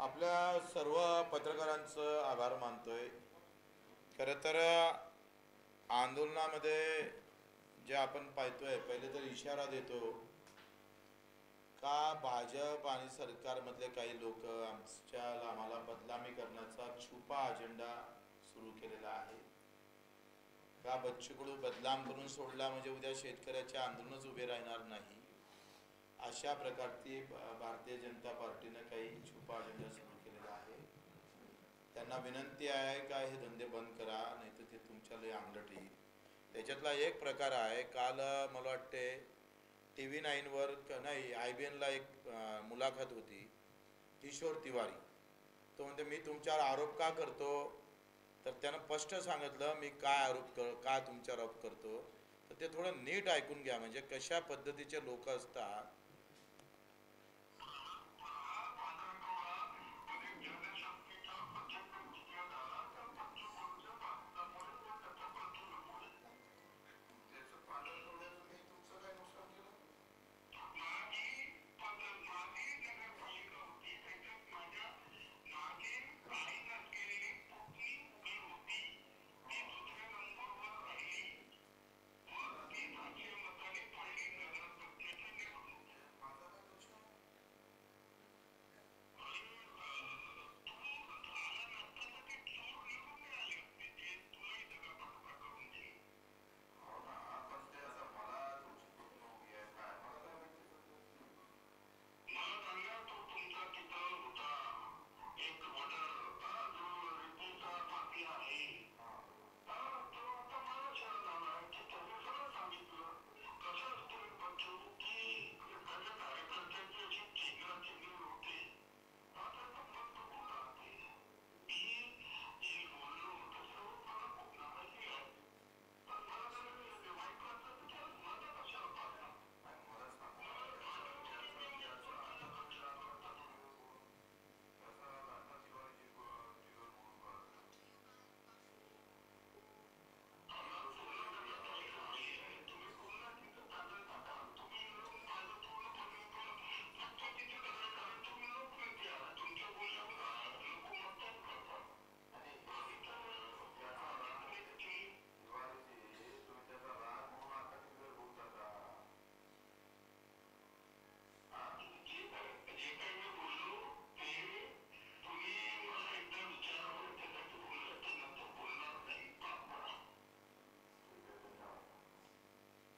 आपल्या सर्व पत्रकारांचं आभार मानतोय। खरं तर आंदोलनामध्ये जे आपण पाहतोय, पहिले तर इशारा देतो का भाजप आणि सरकारमधले काही लोक आम्हाला बदनामी करण्याचा छुपा अजेंडा सुरू केलेला आहे। का बच्चू कडू बदनाम करून सोडला म्हणजे उद्या शेतकऱ्याचे आंदोलनच उभे राहणार नाही, अशा प्रकारची भारतीय जनता पार्टीने काही छुपा अजेंडा सुरू केलेला आहे। त्यांना विनंती आहे का हे धंदे बंद करा, नाही तर ते तुमच्या लय अंगलट येईल। त्याच्यातला एक प्रकार आहे, काल मला वाटते TV9 वर नाही IBN ला एक मुलाखत होती, किशोर तिवारी तो म्हणते मी तुमच्यावर आरोप का करतो, तर त्यानं स्पष्ट सांगितलं मी काय का तुमच्यावर आरोप करतो। तर ते थोडं नीट ऐकून घ्या, म्हणजे कशा पद्धतीचे लोक असतात।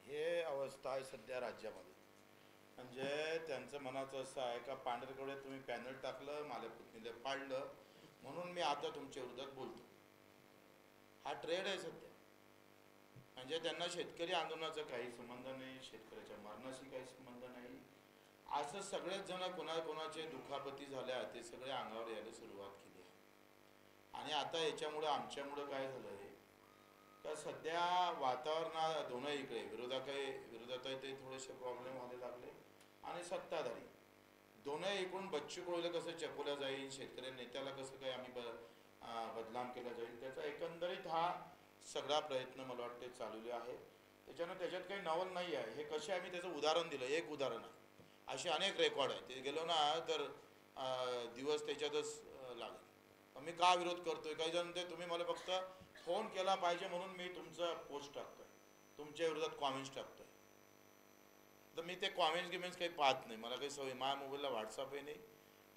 हे अवस्था आहे सध्या राज्यामध्ये। म्हणजे त्यांचं मनाचं असं आहे का पांढरकडे तुम्ही पॅनल टाकलं, माझ्या पत्नीला पाडलं, म्हणून मी आता तुमच्या विरोधात बोलतो। हा ट्रेड आहे सध्या। म्हणजे त्यांना शेतकरी आंदोलनाचा काही संबंध नाही, शेतकऱ्याच्या मरणाशी काही संबंध नाही। असं सगळेच जण कोणाकोणाचे दुखापती झाल्या ते सगळे अंगावर यायला सुरुवात केली आहे। आणि आता याच्यामुळं आमच्यामुळं काय झालं आहे तर सध्या वातावरणात दोन्ही इकडे विरोधात ते थोडेसे प्रॉब्लेम व्हायला लागले, आणि सत्ताधारी दोन्ही इकडून बच्चू कडूला कसं चपवलं जाईल, शेतकरी नेत्याला कसं काय आम्ही बदनाम केला जाईल, त्याचा एकंदरीत हा सगळा प्रयत्न मला वाटते चालवले आहे। त्याच्यात काही नवल नाही आहे। हे कसे आम्ही त्याचं उदाहरण दिलं, एक उदाहरण आहे, असे अनेक रेकॉर्ड आहे। ते गेलो ना तर दिवस त्याच्यातच लागेल। मी का विरोध करतोय, काही जण ते तुम्ही मला फक्त फोन केला पाहिजे म्हणून मी तुमचं पोस्ट टाकतोय, तुमच्या विरोधात कॉमेंट्स टाकतोय। तर मी ते कॉमेंट्स काही पाहत नाही, मला काही सवय, माझ्या मोबाईलला व्हॉट्सअपही नाही,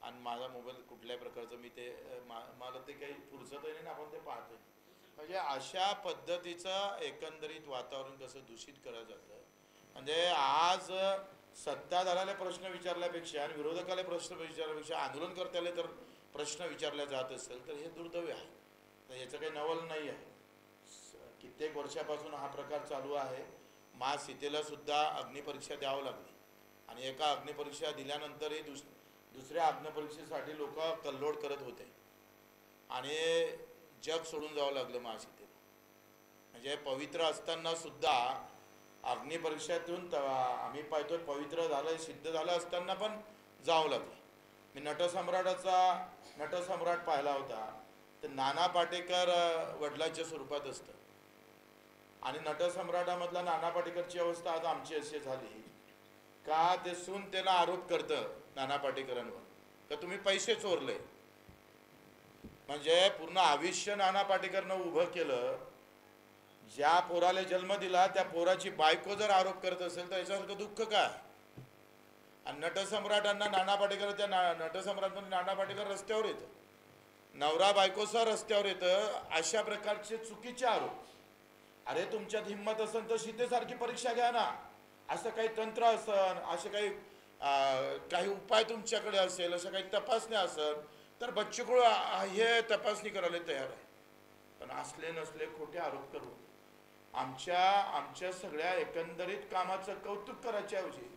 आणि माझा मोबाईल कुठल्याही प्रकारचं मी ते मला ते काही फुरसतही नाही ना, आपण ते पाहतोय। म्हणजे अशा पद्धतीचं एकंदरीत वातावरण कसं दूषित केलं जातं। म्हणजे आज सत्ताधाऱ्याला प्रश्न विचारल्यापेक्षा आणि विरोधकाला प्रश्न विचारल्यापेक्षा आंदोलनकर्त्याला तर प्रश्न विचारला जात असेल तर हे दुर्दैव आहे। तर याचं काही नवल नाही आहे। कित्येक वर्षापासून हा प्रकार चालू आहे। मा सीतेला सुद्धा अग्निपरीक्षा द्यावं लागली, आणि एका अग्निपरीक्षा दिल्यानंतरही दुसऱ्या अग्निपरीक्षेसाठी लोक कल्लोळ करत होते, आणि जग सोडून जावं लागलं मा सीतेला। म्हणजे पवित्र असताना सुद्धा अग्निपरीक्षेतून आम्ही पाहतोय पवित्र झालं, सिद्ध झालं असताना पण जावं लागलं। मी नटसम्राट पाहिला होता, तर नाना पाटेकर वडिलांच्या स्वरूपात असतं, आणि नटसम्राटामधला नाना पाटेकरची अवस्था आज आमची अशी झाली का ते सून त्याला आरोप करतं नाना पाटेकरांवर का तुम्ही पैसे चोरले, म्हणजे पूर्ण आयुष्य नाना पाटेकरनं उभं केलं. ज्या पोराला जन्म दिला त्या पोराची बायको जर आरोप करत असेल तर याच्यासारखं दुःख काय? आणि नटसम्राटांना नाना पाटेकर, त्या नटसम्राटमध्ये नाना पाटेकर रस्त्यावर येतं, नवरा बायकोसह रस्त्यावर येतं. अशा प्रकारचे चुकीचे आरोप. अरे तुमच्यात हिंमत असेल तर सीतेसारखी परीक्षा घ्या ना. असं काही तंत्र असेल, असे काही काही उपाय तुमच्याकडे असेल, असं काही तपासण्या असेल तर बच्चू कडू हे तपासणी करायला तयार आहे. पण असले नसले खोटे आरोप करू आमच्या सगळ्या एकंदरीत कामाचं कौतुक करायच्या ऐवजी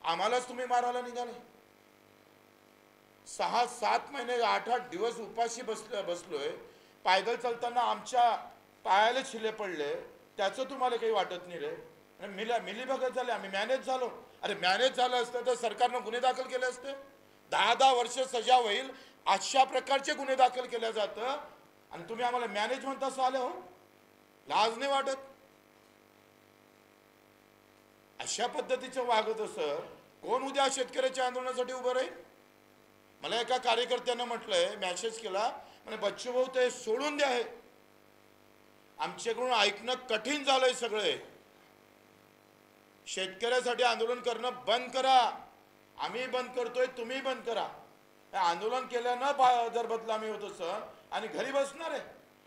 आम्हालाच तुम्ही मारायला निघाले. 6-7 महिने 8-8 दिवस उपाशी बसलोय. पायदल चालताना आमच्या पायाला छिले पडले, त्याचं तुम्हाला काही वाटत नाही रे? मिलीभगत झाले, आम्ही मॅनेज झालो. अरे मॅनेज झालं असतं तर सरकारनं गुन्हे दाखल केले असते. 10-10 वर्ष सजा होईल अशा प्रकारचे गुन्हे दाखल केले जातं आणि तुम्ही आम्हाला मॅनेज म्हणता साले हो. लाज नाही वाटत? अशा पद्धतीचं वागत असं कोण उद्या शेतकऱ्याच्या आंदोलनासाठी उभं राहील? मला एका कार्यकर्त्यानं म्हटलंय, मेसेज केला, म्हणजे बच्चू भाऊ ते सोडून द्या, आहे आमच्याकडून ऐकणं कठीण झालंय. सगळे शेतकऱ्यासाठी आंदोलन करणं बंद करा. आम्ही बंद करतोय, तुम्ही बंद करा. आंदोलन केल्यानं जर बदनामी होत असं आणि घरी बसणार आहे.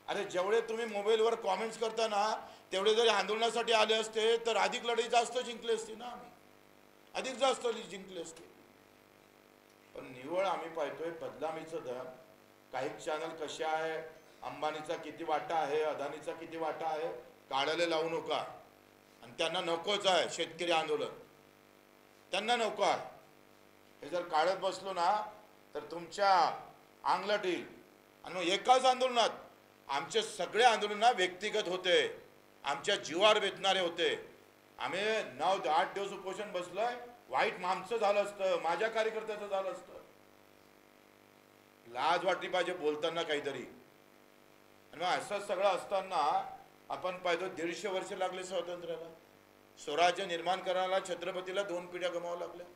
अरे जेवढे तुम्ही मोबाईलवर कॉमेंट्स करता ना, तेवढे जरी आंदोलनासाठी आले असते तर अधिक लढाई जास्त जिंकली असती ना, आम्ही अधिक जास्त जिंकली असते. पण निव्वळ आम्ही पाहतोय बदनामीचं धन. काही चॅनल कसे आहे, अंबानीचा किती वाटा आहे, अदानीचा किती वाटा आहे, काढायला लावू नका. आणि त्यांना नकोच आहे शेतकरी आंदोलन, त्यांना नको आहे. हे जर काढत बसलो ना तर तुमच्या अंगलट येईल. आणि मग एकाच आंदोलनात आमचे सगळे आंदोलन व्यक्तिगत होते, आमच्या जीवावर बेतणारे होते. आम्ही 9-8 दिवस उपोषण बसलोय. वाईट आमचं झालं असतं, माझ्या कार्यकर्त्याचं झालं असतं. लाज वाटली पाहिजे बोलताना काहीतरी. आणि मग असं सगळं असताना आपण पाहिजे 150 वर्ष लागले स्वातंत्र्याला. स्वराज्य निर्माण करायला छत्रपतीला 2 पिढ्या गमावं लागल्या.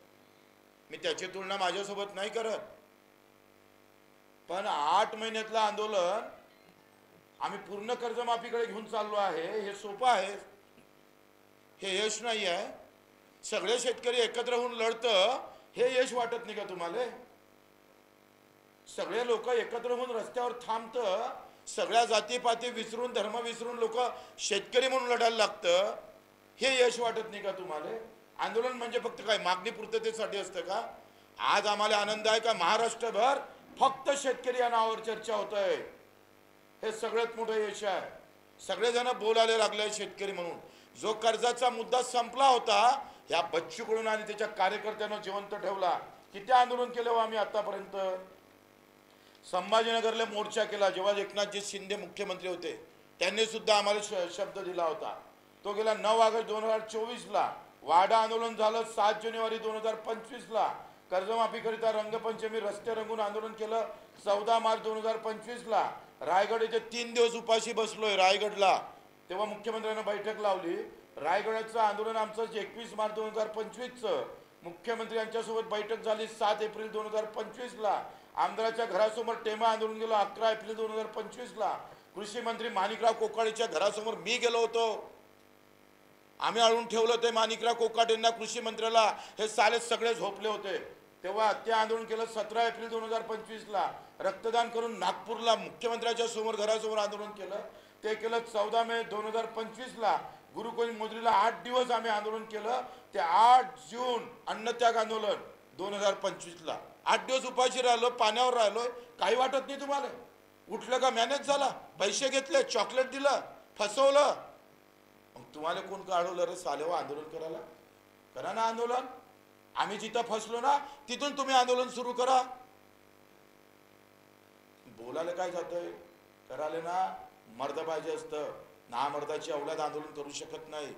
मी त्याची तुलना माझ्यासोबत नाही करत. पण 8 महिन्यातलं आंदोलन आम्ही पूर्ण कर्जमाफीकडे घेऊन चाललो आहे. हे सोपं आहे, हे यश नाही आहे. सगळे शेतकरी एकत्र होऊन लढतं, हे यश वाटत नाही का तुम्हाला? सगळे लोक एकत्र होऊन रस्त्यावर थांबतं, सगळ्या जातीपाती विसरून, धर्म विसरून लोक शेतकरी म्हणून लढायला लागतं, हे यश वाटत नाही का तुम्हाला? आंदोलन म्हणजे फक्त काय मागणी पूर्ततेसाठी असतं का? आज आम्हाला आनंद आहे का महाराष्ट्रभर फक्त शेतकरी या नावावर चर्चा होत आहे. हे सगळ्यात मोठं यश आहे. सगळेजण बोलायला लागले शेतकरी म्हणून. जो कर्जाचा मुद्दा संपला होता, ह्या बच्चू कडून आणि त्याच्या कार्यकर्त्यांना जिवंत ठेवला. किती आंदोलन केलं आम्ही आतापर्यंत. संभाजीनगरला मोर्चा केला जेव्हा एकनाथजी शिंदे मुख्यमंत्री होते, त्यांनी सुद्धा आम्हाला शब्द दिला होता. तो गेला 9 ऑगस्ट 2024ला. वाडा आंदोलन झालं 7 जानेवारी 2025ला. कर्जमाफीकरिता रंगपंचमी रस्ते रंगून आंदोलन केलं 14 मार्च 2025ला. रायगड येथे 3 दिवस उपाशी बसलोय रायगडला, तेव्हा मुख्यमंत्र्यांनी बैठक लावली. रायगडाचं आंदोलन आमचं 21 मार्च 2025चं. मुख्यमंत्री यांच्यासोबत बैठक झाली 7 एप्रिल 2025ला. आमदाराच्या घरासमोर टेमा आंदोलन गेलो 11 एप्रिल 2025ला. कृषी मंत्री माणिकराव कोकाटेच्या घरासमोर मी गेलो होतो. आम्ही अडवून ठेवलं ते माणिकराव कोकाटेंना, कृषी मंत्र्याला. हे साले सगळे झोपले होते. तेव्हा ते आंदोलन केलं 17 एप्रिल 2025ला. रक्तदान करून नागपूरला मुख्यमंत्र्यांच्या समोर घरासमोर आंदोलन केलं. ते केलं 14 मे 2025ला. गुरुकुल मोजरीला 8 दिवस आम्ही आंदोलन केलं. ते 8 जून अन्नत्याग आंदोलन 2025ला. 8 दिवस उपाशी राहिलो, पाण्यावर राहिलोय. काही वाटत नाही तुम्हाला? उठलं का मॅनेज झाला, पैसे घेतले, चॉकलेट दिलं, फसवलं. मग तुम्हाला कोण काढवलं रे सालेवा आंदोलन करायला? करा ना आंदोलन. आम्ही जिथं फसलो ना तिथून तुम्ही आंदोलन सुरू करा. बोलायला काय जातंय? करायला ना मर्द पाहिजे असतं. ना मर्दाची औलाद आंदोलन करू शकत नाही.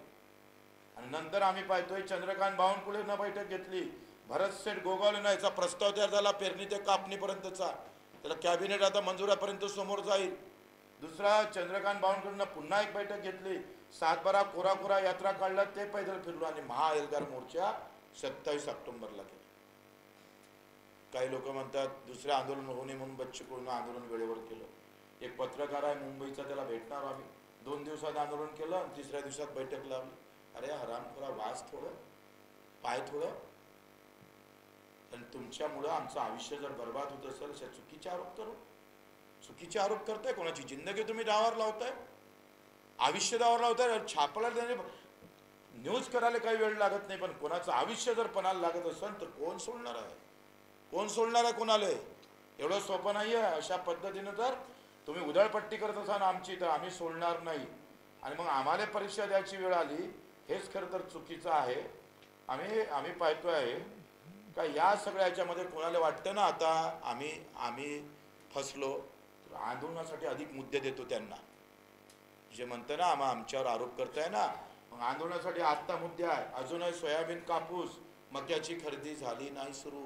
आणि नंतर आम्ही पाहतोय चंद्रकांत बावनकुळेनं बैठक घेतली. भरत शेठ गोगावलेनं याचा प्रस्ताव तयार झाला पेरणी ते कापणीपर्यंतचा. त्याला कॅबिनेट आता मंजुरापर्यंत समोर जाईल. दुसरा चंद्रकांत बावनकुळेनं पुन्हा एक बैठक घेतली. 7-12 कोरा यात्रा काढला, ते पैदल फिरलो. आणि महाएल्गार मोर्चा 27 ऑक्टोबरला केला. काही लोक म्हणतात दुसरे आंदोलन होऊ नये म्हणून बच्चू कडूंनी आंदोलन वेळेवर केलं. एक पत्रकार आहे मुंबईचा, त्याला भेटणार आम्ही. 2 दिवसात आंदोलन केलं आणि 3ऱ्या दिवसात बैठक लावली. अरे हरामखोरा, वास थोडं, पाय थोडं. आणि तुमच्यामुळं आमचं आयुष्य जर बर्बाद होत असेल अशा चुकीचे आरोप करू. चुकीचे आरोप करताय. कोणाची जिंदगी तुम्ही डावावर लावताय, आयुष्य डावावर लावताय. छापला त्याने न्यूज करायला काही वेळ लागत नाही, पण कोणाचं आयुष्य जर पणाला लागत असेल तर कोण सोडणार आहे? कोण सोडणार आहे कोणाला? एवढं सोपं नाही आहे. अशा पद्धतीनं तर तुम्ही उधळपट्टी करत असाल आमची, तर आम्ही सोडणार नाही. आणि मग आम्हाला परीक्षा द्यायची वेळ आली, हेच खरं तर चुकीचं आहे. आम्ही पाहतोय आहे का या सगळ्या याच्यामध्ये कोणाला वाटतं ना आता आम्ही फसलो, तर आंदोलनासाठी अधिक मुद्दे देतो त्यांना. जे म्हणतं ना आमच्यावर आरोप करताय ना, मग आंदोलनासाठी आत्ता मुद्दे आहे. अजूनही सोयाबीन, कापूस, मक्याची खरेदी झाली नाही सुरू.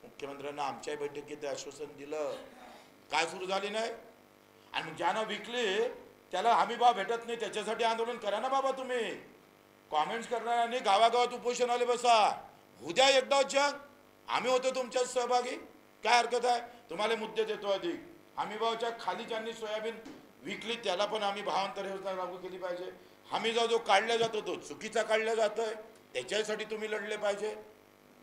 मुख्यमंत्र्यांना आमच्या बैठकीत आश्वासन दिलं, काय सुरू झाली नाही. आणि ज्यांना विकली त्याला हमी भाव भेटत नाही, त्याच्यासाठी आंदोलन करा ना बाबा. तुम्ही कॉमेंट्स करणाऱ्यांनी गावागावात उपोषणाला बसा. उद्या एकदा जग आम्ही होतो तुमच्यात सहभागी, काय हरकत आहे? तुम्हाला मुद्दे देतो अधिक. हमी भावाच्या खाली ज्यांनी सोयाबीन विकली त्याला पण आम्ही भावांतर योजना लागू केली पाहिजे. हमी भाव जो काढला जातो तो चुकीचा काढला जातोय, त्याच्यासाठी तुम्ही लढले पाहिजे.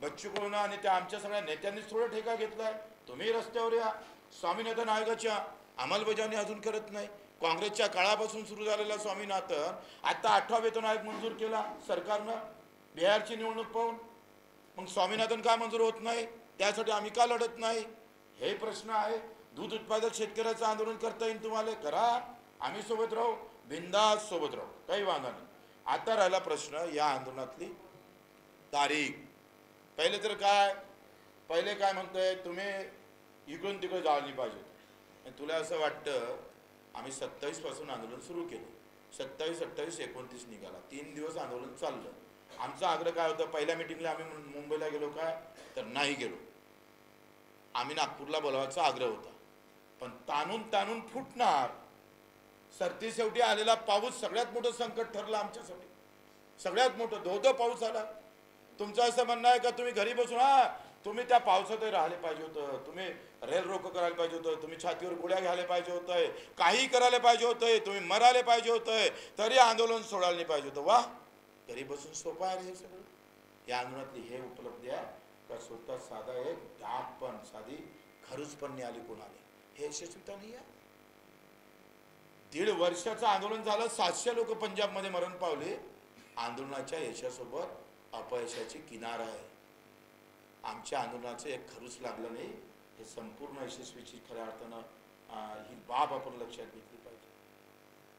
बच्चू कडू आणि त्या आमच्या सगळ्या नेत्यांनीच थोडं ठेका घेतलाय. तुम्ही रस्त्यावर या. स्वामीनाथन आयोगाच्या अंमलबजावणी अजून करत नाही. काँग्रेसच्या काळापासून सुरू झालेला स्वामीनाथन आता 8वा वेतन आयोग मंजूर केला सरकारनं बिहारची निवडणूक पाहून. मग स्वामीनाथन का मंजूर होत नाही? त्यासाठी आम्ही का लढत नाही? हे प्रश्न आहे. दूध उत्पादक शेतकऱ्याचं आंदोलन करता येईल तुम्हाला, करा. आम्ही सोबत राहू, बिंदास सोबत राहू, काही वांधा नाही. आता राहिला प्रश्न या आंदोलनातली तारीख. पहिले काय म्हणतोय तुम्ही, इकडून तिकडे जाळली पाहिजे. तुला असं वाटतं आम्ही 27 पासून आंदोलन सुरू केलं, 27, 28, 29 निघाला, 3 दिवस आंदोलन चाललं. आमचा आग्रह काय होता? पहिल्या मिटिंगला आम्ही मुंबईला गेलो काय तर नाही गेलो. आम्ही नागपूरला बोलावायचा आग्रह होता, पण ताणून फुटणार. सरती शेवटी आलेला पाऊस सगळ्यात मोठं संकट ठरलं आमच्यासाठी, सगळ्यात मोठं. धो पाऊस आला. तुमचं असं म्हणणं आहे का तुम्ही घरी बसून तुम्ही त्या पावसातही राहिले पाहिजे होतं, तुम्ही रेल रोको करायला पाहिजे होतं, तुम्ही छातीवर गोळ्या घ्यायला पाहिजे होतं, काही करायला पाहिजे होतं, तुम्ही मरायला पाहिजे होतं, तरी आंदोलन सोडायला नाही पाहिजे होतं. वा, घरी बसून सोपं आहे हे सगळं. या आंदोलनातली हे उपलब्धी आहे का स्वतः साधा एक डाग पण, साधी खरूच पण नाही आली कोणाला. हे यशस्वीता नाही आहे. 1.5 वर्षाचं आंदोलन झालं, 700 लोक पंजाबमध्ये मरण पावले. आंदोलनाच्या यशासोबत अपयशाची किनार आहे. आमच्या आंदोलनाचं एक खरूच लागलं नाही. हे संपूर्ण यशस्वीची खऱ्या अर्थानं ही बाब आपण लक्षात घेतली पाहिजे.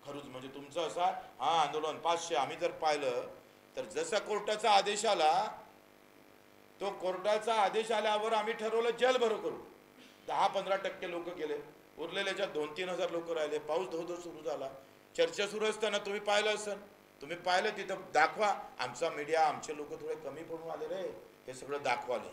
खरूच म्हणजे तुमचं असा आंदोलन 500 आम्ही जर पाहिलं तर जसा कोर्टाचा आदेश आला, तो कोर्टाचा आदेश आल्यावर आम्ही ठरवलं जेल भरो करू. 10-15% लोक गेले, उरलेल्याच्या 2-3 हजार लोक राहिले. पाऊस धो सुरू झाला. चर्चा सुरू असताना तुम्ही पाहिलं असेल, तुम्ही पाहिलं तिथं दाखवा. आमचा मीडिया, आमचे लोक थोडे कमी पडून आले रे, हे सगळं दाखवाले.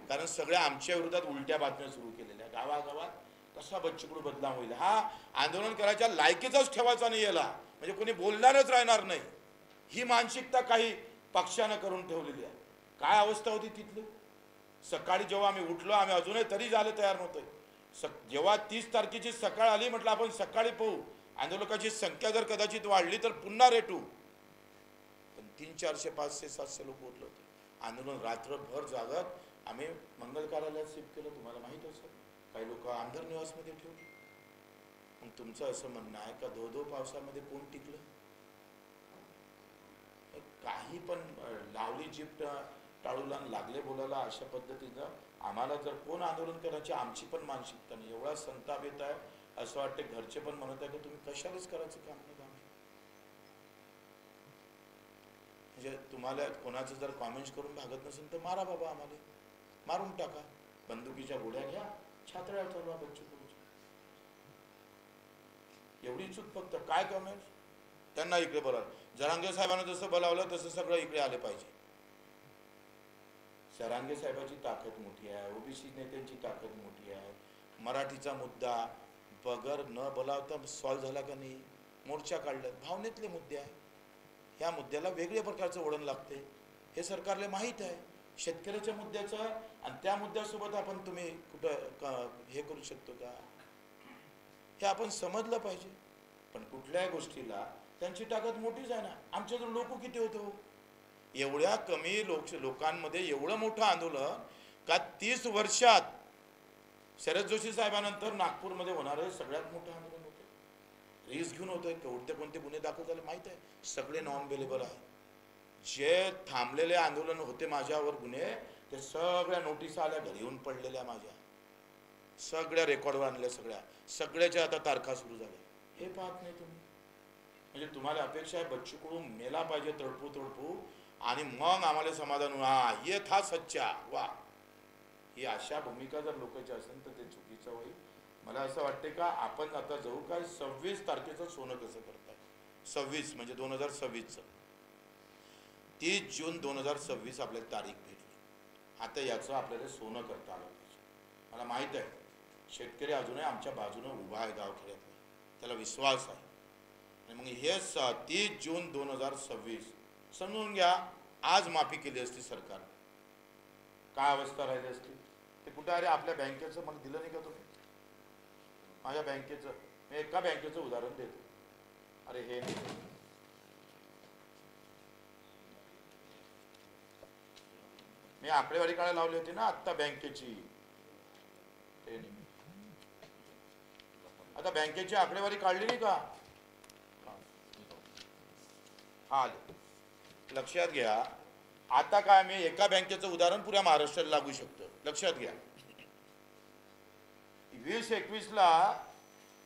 कारण सगळ्या आमच्या विरोधात उलट्या बातम्या सुरू केलेल्या. गावागावात कसा बच्चू कडू बदनाम होईल, हा आंदोलन करायच्या लायकीचाच ठेवायचा नाही याला, म्हणजे कोणी बोलणारच राहणार नाही, ही मानसिकता काही पक्षानं करून ठेवलेली आहे. काय अवस्था होती तिथली. सकाळी जेव्हा आम्ही उठलो, आम्ही अजूनही तरी झाले तयार नव्हतोय. जेव्हा 30 तारखेची सकाळ आली, म्हटलं आपण सकाळी पाहू, आंदोलकाची संख्या जर कदाचित वाढली तर पुन्हा रेटू. पण 300, 400, 500, 700 लोक उठले होते. आंदोलन रात्रभर जागत आम्ही मंगल कार्यालयात शिफ्ट केलं. तुम्हाला माहीत असेल, काही लोक आमदार निवासमध्ये ठेवले. मग तुमचं असं म्हणणं आहे का धो पावसामध्ये कोण टिकलं? काही पण लावली जीप टाळूला लागले बोलायला. अशा पद्धतीनं आम्हाला जर कोण आंदोलन करायची, आमची पण मानसिकता नाही. एवढा संताप येत आहे, असं वाटतं घरचे पण म्हणत आहे की तुम्ही कशालाच करायचं काम नाही. म्हणजे तुम्हाला कोणाचं जर कॉमेंट्स करून भागत नसेल तर मारा बाबा, आम्हाला मारून टाका. बंदुकीच्या गोळ्या घ्या, छात्र्या ठरवा बच्चू कडूच्या. एवढी चूक फक्त. काय कमेंट्स? त्यांना इकडे बोलावलं. जरांगे साहेबांना जसं बोलावलं तसं सगळं इकडे आले पाहिजे. जरांगे साहेबांची ताकद मोठी आहे, ओबीसी नेत्यांची ताकद मोठी आहे. मराठीचा मुद्दा बगर न बोलावता सॉल्व्ह झाला का नाही? मोर्चा काढला. भावनेतले मुद्दे आहे. ह्या मुद्द्याला वेगळ्या प्रकारचं वळण लागते, हे सरकारला माहीत आहे. शेतकऱ्याच्या मुद्द्याचं आणि त्या मुद्द्यासोबत आपण तुम्ही कुठं हे करू शकतो का, हे आपण समजलं पाहिजे. पण कुठल्याही गोष्टीला त्यांची ताकद मोठीच आहे ना. आमच्याकडे लोक किती होतो, एवढ्या कमी लोकांमध्ये एवढं मोठं आंदोलन का 30 वर्षात शरद जोशी साहेबांनंतर नागपूरमध्ये होणारं सगळ्यात मोठं आंदोलन होतं. रिस्क घेऊन होतं. कोणते कोणते गुन्हे दाखल झाले माहीत आहे, सगळे नॉन अवेलेबल आहे. जे थांबलेले आंदोलन होते माझ्यावर गुन्हे, ते सगळ्या नोटीस आल्या, घरी येऊन पडलेल्या माझ्या, सगळ्या रेकॉर्डवर आणल्या, सगळ्याच्या आता तारखा सुरू झाल्या. हे पाहत नाही तुम्ही. म्हणजे तुम्हाला अपेक्षा आहे बच्चू कडू मेला पाहिजे तडपू आणि मग आम्हाला समाधान, हा ये था सच्चा, वा. ही अशा भूमिका जर लोकांची असेल तर ते चुकीचं होईल. मला असं वाटते का आपण आता जाऊ काय 26 तारखेचं सोनं कसं करताय, 26 म्हणजे 2026चं, 30 जून 2026 आपल्याला तारीख भेटली. आता याचं आपल्याला सोनं करता आलं पाहिजे. मला माहीत आहे शेतकरी अजूनही आमच्या बाजूने उभा आहे, गावखेड्यात त्याला विश्वास आहे. आणि मग हे 30 जून 2026 समजून घ्या, आज माफी केली असती सरकार, काय अवस्था राहिली असती. ते कुठं, अरे आपल्या बँकेचं मला दिलं नाही का तुम्ही, माझ्या बँकेचं, मी एका बँकेचं उदाहरण देतो. अरे हे मी आकडेवारी काढायला लावली होती ना आत्ता बँकेची, ते नाही. आता बँकेची आकडेवारी काढली नाही का, हा लक्षात घ्या. आता काय, मी एका बँकेचं उदाहरण पुऱ्या महाराष्ट्राला लागू शकतो. लक्षात घ्या,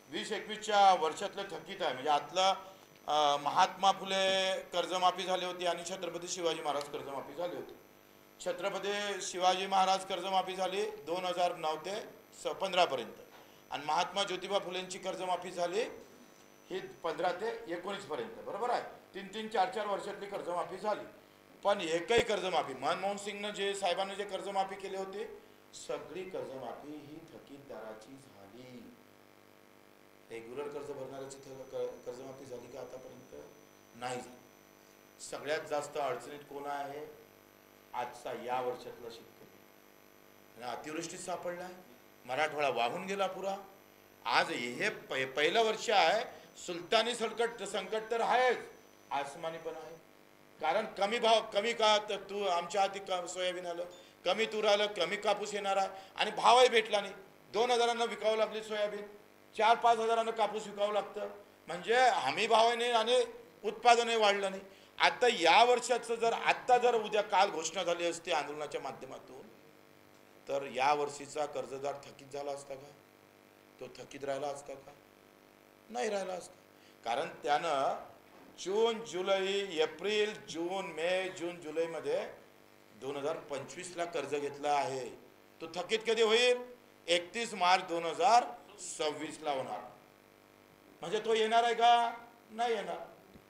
2021च्या वर्षातलं थकीत आहे. म्हणजे आतलं महात्मा फुले कर्जमाफी झाली होती आणि छत्रपती शिवाजी महाराज कर्जमाफी झाली होती. छत्रपती शिवाजी महाराज कर्जमाफी झाली 2009 ते 15 पर्यंत, आणि महात्मा ज्योतिबा फुलेंची कर्जमाफी झाली ही 15 ते 19 पर्यंत. बरोबर आहे, 3-3, 4-4 वर्षातली कर्जमाफी झाली. पण एकही कर्जमाफी, मनमोहन सिंगनं जे साहेबांनी जे कर्जमाफी केली होती, सगळी कर्जमाफी ही थकीतदाराची झाली. रेग्युलर कर्ज भरणाऱ्याची कर्जमाफी झाली का आतापर्यंत? नाही झाली. सगळ्यात जास्त अडचणीत कोण आहे? आजचा या वर्षातला शेतकरी. अतिवृष्टीत सापडला आहे, मराठवाडा वाहून गेला पुरा. आज हे पहिलं वर्ष आहे. सुलतानी संकट तर आहेच, आसमानी पण आहे. कारण कमी भाव, कमी का तू आमच्या हाती सोयाबीन आलं, कमी तूर आलं, कमी कापूस येणार आहे, आणि भावही भेटला नाही. 2,000 विकावं लागली सोयाबीन, 4-5 हजारानं कापूस विकावं लागतं. म्हणजे हमी भाव नाही आणि उत्पादनही वाढलं नाही. आता या वर्षाचं जर उद्या काल घोषणा झाली असती आंदोलनाच्या माध्यमातून, तर या वर्षीचा कर्जदार थकीत झाला असता का? तो थकीत राहिला असता का? नाही राहिला असता. कारण त्यानं जून, जुलै, एप्रिल, जून, मे, जून, जुलैमध्ये 2025ला कर्ज घेतला आहे. तो थकीत कधी होईल? 31 मार्च 2026ला होणार. म्हणजे तो येणार आहे का? नाही येणार.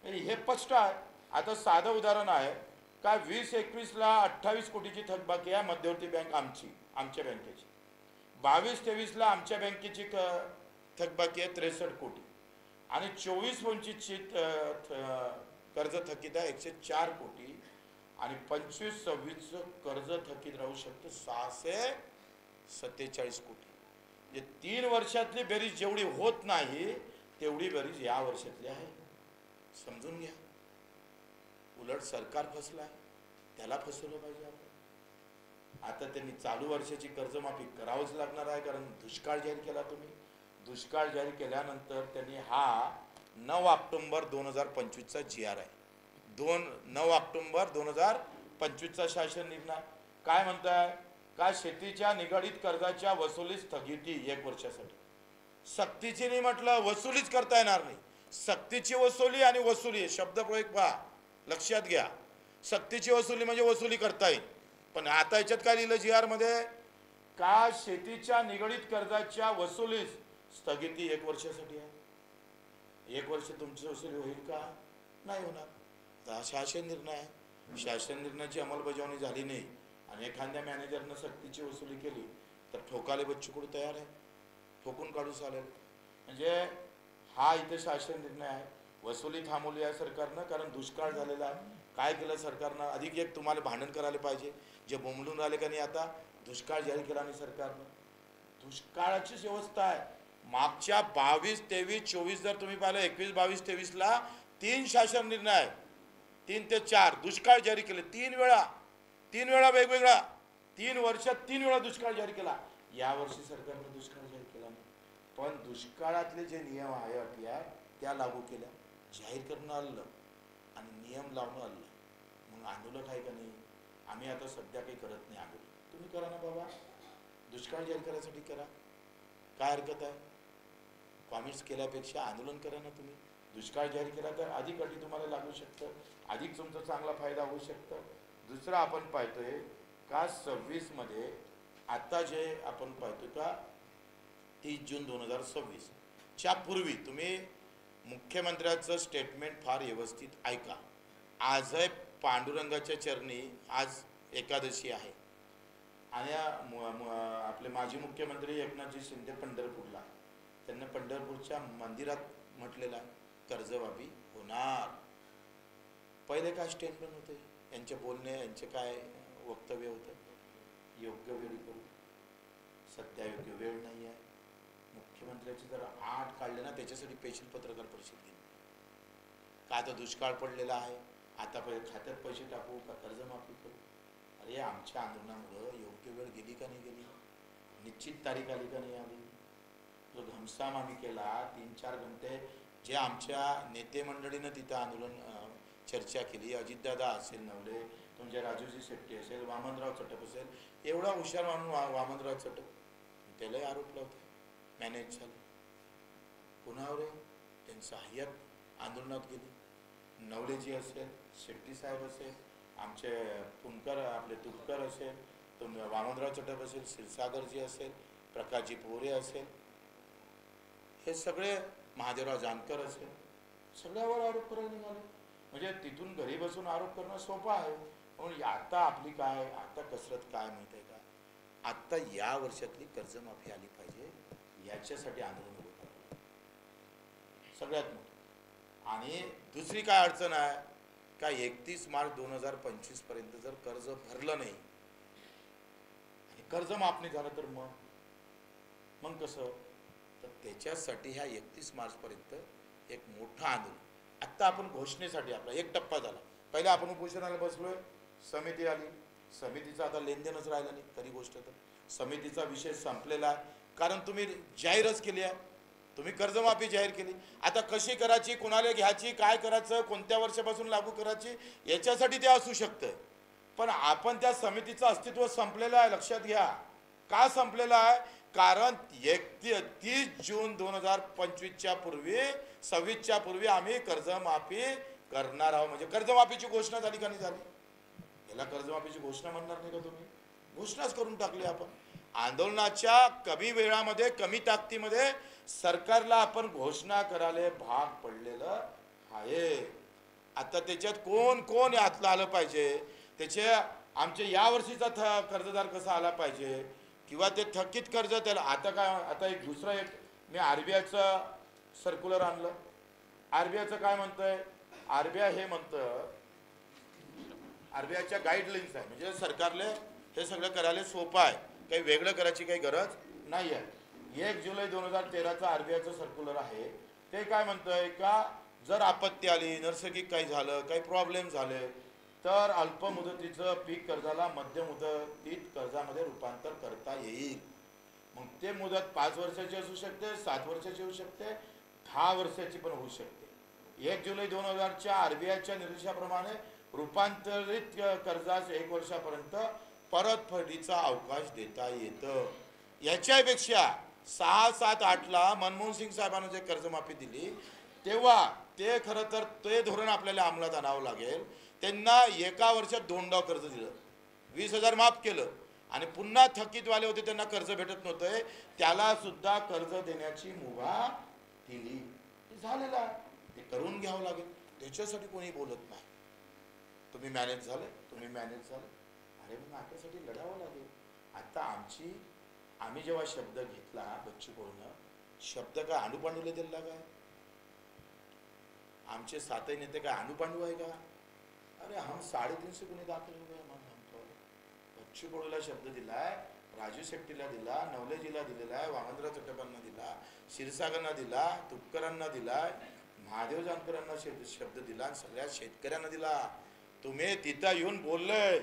हे स्पष्ट आहे. आता साधं उदाहरण आहे का, 2021ला 28 कोटीची थकबाकी आहे मध्यवर्ती बँक आमच्या बँकेची. 22-23ला आमच्या बँकेची थकबाकी आहे 63 कोटी, आणि 24-25ची कर्ज थकीत आहे 104 कोटी, आणि 25-26चं कर्ज थकीत राहू शकतं 647 कोटी. म्हणजे 3 वर्षातली बेरीज जेवढी होत नाही तेवढी बेरीज या वर्षातली आहे. समजून घ्या. उलट सरकार फसलं आहे, त्याला फसवलं पाहिजे आपण. आता त्यांनी चालू वर्षाची कर्जमाफी करावंच लागणार आहे, कारण दुष्काळ जाहीर केला तुम्ही. दुष्काळ जाहीर केल्यानंतर त्यांनी हा 9 ऑक्टोबर 2025चा GR आहे. 9 ऑक्टोबर 2025चा शासन निर्णय काय म्हणताय? का शेतीच्या निगडीत कर्जाच्या वसुली स्थगिती 1 वर्षासाठी. सक्तीची नाही म्हटलं, वसुलीच करता येणार नाही. सक्तीची वसुली आणि वसुली शब्दप्रयोग पहा, लक्षात घ्या. सक्तीची वसुली म्हणजे वसुली करता येईल, पण आता याच्यात काय लिहिलं GR मध्ये? का शेतीच्या निगडीत कर्जाच्या वसुलीस स्थगिती 1 वर्षासाठी आहे. 1 वर्ष तुमची वसुली होईल का? नाही होणार. शासन निर्णय आहे. शासन निर्णयाची अंमलबजावणी झाली नाही आणि एखाद्या मॅनेजरनं सक्तीची वसुली केली तर ठोकाले बच्चू कडू तयार आहे, ठोकून काढू चालेल. म्हणजे हा इथे शासन निर्णय आहे. वसुली थांबवली आहे सरकारनं, कारण दुष्काळ झालेला आहे. काय केलं सरकारनं? अधिक एक तुम्हाला भांडण करायला पाहिजे. जे बोंबलून राहिले का नाही, आता दुष्काळ जाहीर केला नाही सरकारनं. दुष्काळाचीच व्यवस्था आहे. मागच्या 22, 23, 24 जर तुम्ही पाहिलं, 21, 22, 23ला 3 शासन निर्णय, 3 ते 4 दुष्काळ जाहीर केले. 3 वेळा वेगवेगळा, 3 वर्षात 3 वेळा दुष्काळ जाहीर केला. यावर्षी सरकारनं दुष्काळ जाहीर केला नाही, पण दुष्काळातले जे नियम आहे, अटी आहे, त्या लागू केल्या. जाहीर करणं आलं आणि नियम लावणं आलं. मग आंदोलन आहे का नाही? आम्ही आता सध्या काही करत नाही आंदोलन. तुम्ही करा ना बाबा, दुष्काळ जाहीर करायसाठी करा, काय हरकत आहे? कॉमेंट्स केल्यापेक्षा आंदोलन करा ना तुम्ही. दुष्काळ जाहीर केला तर अधिक अटी तुम्हाला लागू शकतं, अधिक तुमचा चांगला फायदा होऊ शकतं. दुसरं आपण पाहतोय का 26मध्ये आता जे आपण पाहतोय का 30 जून 2026 च्या पूर्वी तुम्ही मुख्यमंत्र्याचं स्टेटमेंट फार व्यवस्थित ऐका. आज आहे पांडुरंगाच्या चरणी, आज एकादशी आहे आणि आपले माजी मुख्यमंत्री एकनाथजी शिंदे पंढरपूरला, त्यांना पंढरपूरच्या मंदिरात म्हटलेलं कर्जमाफी होणार. पहिले काय स्टेटमेंट होते यांचे बोलणे, यांचे काय वक्तव्य होतं? योग्य वेळी करू, सध्या योग्य वेळ नाही आहे. मुख्यमंत्र्याचे जर 8 काढले ना, त्याच्यासाठी स्पेशल पत्रकार परिषद घेईन. का आता दुष्काळ पडलेला आहे, आता खात्यात पैसे टाकू का कर्जमाफी करू? अरे आमच्या आंदोलनामुळं योग्य वेळ गेली का नाही गेली? निश्चित तारीख आली का नाही आली? जो घमसाम आम्ही केला 3-4 घंटे, जे आमच्या नेते मंडळीनं तिथं आंदोलन चर्चा केली, अजितदादा असेल नवले, तुमचे राजूजी शेट्टी असेल, वामनराव चटप असेल, एवढा हुशार म्हणून वामनराव चटप, त्यालाही आरोप लावते मॅनेज झालं. कुणावर आहे? त्यांचं हय्यत आंदोलनात गेली. नवलेजी असेल, शेट्टी साहेब असेल, आमचे पुणकर आपले तुपकर असेल, वामनराव चटप असेल, क्षीरसागरजी असेल, प्रकाशजी पोरे असेल, हे सगळे, महादेवराव जानकर असेल, सगळ्यावर आरोप करायला निघाले. म्हणजे तिथून घरी बसून आरोप करणं सोपं आहे. म्हणून आता आपली काय, आता कसरत काय माहिती आहे का? आत्ता या वर्षातली कर्जमाफी आली पाहिजे, याच्यासाठी आंदोलन होतं सगळ्यात मोठं. आणि दुसरी काय अडचण आहे का, 31 मार्च 2025 पर्यंत जर कर्ज भरलं नाही आणि कर्ज माफ नाही झालं तर मग कसं? तर त्याच्यासाठी ह्या 31 मार्च पर्यंत एक मोठं आंदोलन. आत्ता आपण घोषणेसाठी आपला एक टप्पा झाला. पहिले आपण उपोषणाला बसलोय, समिती आली, समितीचं आता लेनदेनच राहिलं नाही खरी गोष्ट तर. समितीचा विषय संपलेला आहे, कारण तुम्ही जाहीरच केली आहे, तुम्ही कर्जमाफी जाहीर केली. आता कशी करायची, कोणाला घ्यायची, काय करायचं, कोणत्या वर्षापासून लागू करायची, याच्यासाठी ते असू शकतं. पण आपण त्या समितीचं अस्तित्व संपलेलं आहे, लक्षात घ्या. का संपलेलं आहे? कारण 31 जून 2025च्या पूर्वी, 26च्या पूर्वी आम्ही कर्जमाफी करणार आहोत. म्हणजे कर्जमाफीची घोषणा झाली का नाही झाली? याला कर्जमाफीची घोषणा म्हणणार नाही का तुम्ही? घोषणाच करून टाकली आपण. आंदोलनाच्या कमी वेळामध्ये, कमी ताकदीमध्ये सरकारला आपण घोषणा करायला भाग पडलेलं आहे. आता त्याच्यात कोण कोण यातलं आलं पाहिजे, त्याचे आमचे यावर्षीचा कर्जदार कसा आला पाहिजे, किंवा ते थकीत कर्ज त्याला आता काय. आता एक दुसरा एक मी RBIचं सर्क्युलर आणलं. RBIचं काय म्हणतंय? RBI हे म्हणतं, RBIच्या गाईडलाईन्स आहे, म्हणजे सरकारले हे सगळं करायला सोपं आहे, काही वेगळं करायची काही गरज नाही आहे. 1 जुलै 2013चं RBIचं सर्क्युलर आहे. ते काय म्हणतंय का, जर आपत्ती आली, नैसर्गिक काही झालं, काही प्रॉब्लेम झाले, तर अल्प मुदतीचं पीक कर्जाला मध्यम मुदतीत कर्जामध्ये रूपांतर करता येईल. मग ते मुदत 5 वर्षाची असू शकते, 7 वर्षाची होऊ शकते, 10 वर्षाची पण होऊ शकते. 1 जुलै 2000च्या RBIच्या निर्देशाप्रमाणे रूपांतरित कर्जास 1 वर्षापर्यंत परतफेडीचा अवकाश देता येतं. याच्यापेक्षा 6, 7, 8ला मनमोहन सिंग साहेबांनी जे कर्जमाफी दिली, तेव्हा ते खरं तर ते धोरण आपल्याला अंमलात आणावं लागेल. त्यांना एका वर्षात 2 कर्ज दिलं, 20,000 माफ केलं, आणि पुन्हा थकीतवाले होते त्यांना कर्ज भेटत नव्हतं, त्याला सुद्धा कर्ज देण्याची मुभा दिली. झालेलं आहे, ते करून घ्यावं लागेल. त्याच्यासाठी कोणी बोलत नाही. तुम्ही मॅनेज झालं, तुम्ही मॅनेज झालं, अरे मग आपल्यासाठी लढावं लागेल. आता आम्ही जेव्हा शब्द घेतला बच्चू कडून, शब्द काय आंडूपांडूला दिला काय? आमचे 7 नेते काय आंडूपांडू आहे का? अरे हम 350 गुन्हे दाखल हो गए म्हणतो. बच्चू कडूला शब्द दिलाय, राजू शेट्टीला दिला, नवलेजीला दिलेला आहे, वामनराव चटपांना दिला, क्षीरसागरना दिला, तुपकरांना दिलाय, महादेव जानकरांना शब्द दिला, सगळ्या शेतकऱ्यांना दिला. तुम्ही तिथं येऊन बोललंय